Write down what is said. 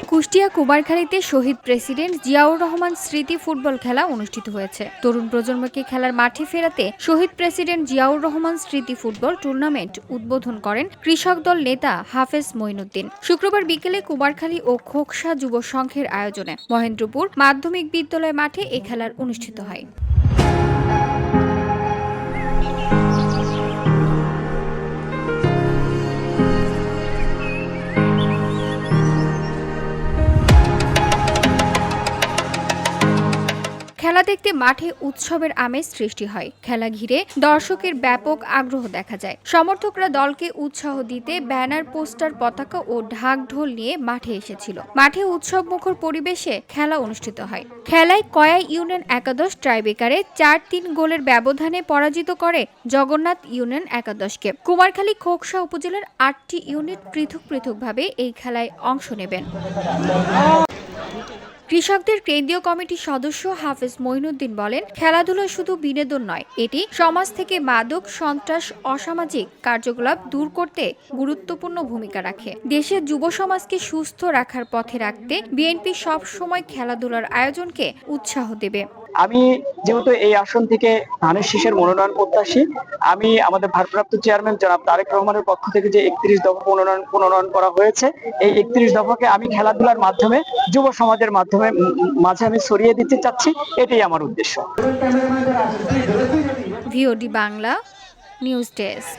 কুষ্টিয়া কুমারখালীতে শহীদ president Ziaur Rahman স্মৃতি football খেলা অনুষ্ঠিত হয়েছে। তরুণ প্রজন্মকে খেলার মাঠে ফেরাতে শহীদ প্রেসিডেন্ট জিয়াউর রহমান স্মৃতি ফুটবল টুর্নামেন্ট উদ্বোধন করেন কৃষক দল নেতা হাফেজ মঈনুদ্দিন। শুক্রবার বিকেলে কুমারখালী ও খোকসা যুব সংঘের আয়োজনে মহেন্দ্রপুর মাধ্যমিক বিদ্যালয় মাঠে এ খেলার অনুষ্ঠিত হয়। খেলা দেখতে মাঠে উৎসবের আমেজ সৃষ্টি হয়। খেলা ঘিরে দর্শকের ব্যাপক আগ্রহ দেখা যায়। সমর্থকরা দলকে উৎসাহ দিতে ব্যানার, পোস্টার, পতাকা ও ঢাক ঢোল নিয়ে মাঠে এসেছিল। মাঠে উৎসবমুখর পরিবেশে খেলা অনুষ্ঠিত হয়। খেলায় কয়া ইউনিয়ন একাদশ টাইব্রেকারে ৪-৩ গোলের ব্যবধানে পরাজিত করে জগন্নাথ ইউনিয়ন একাদশকে। কুমারখালী খোকসা উপজেলার ৮টি ইউনিট পৃথক পৃথকভাবে এই খেলায় অংশ নেবেন। কৃষকদের কেন্দ্রীয় কমিটির সদস্য হাফেজ মঈনুদ্দিন বলেন, খেলাধুলা শুধু বিনোদন নয়, এটি সমাজ থেকে মাদক, সন্ত্রাস, অসামাজিক কার্যকলাপ দূর করতে গুরুত্বপূর্ণ ভূমিকা রাখে। দেশের যুব সমাজকে সুস্থ রাখার পথে রাখতে বিএনপি সব সময় খেলাধুলার আয়োজনকে উৎসাহ দেবে। আমি যেহেতু এই আসন থেকে ধানের শীষের মনোনয়ন প্রত্যাশী, আমি আমাদের ভারপ্রাপ্ত চেয়ারম্যান জনাব তারেক রহমানের পক্ষ থেকে যে ৩১ দফা প্রণয়ন করা হয়েছে, এই ৩১ দফাকে আমি খেলাধুলার মাধ্যমে যুব সমাজের মাঝে আমি ছড়িয়ে দিতে চাচ্ছি, এটাই আমার উদ্দেশ্য। VOD Bangla news desk.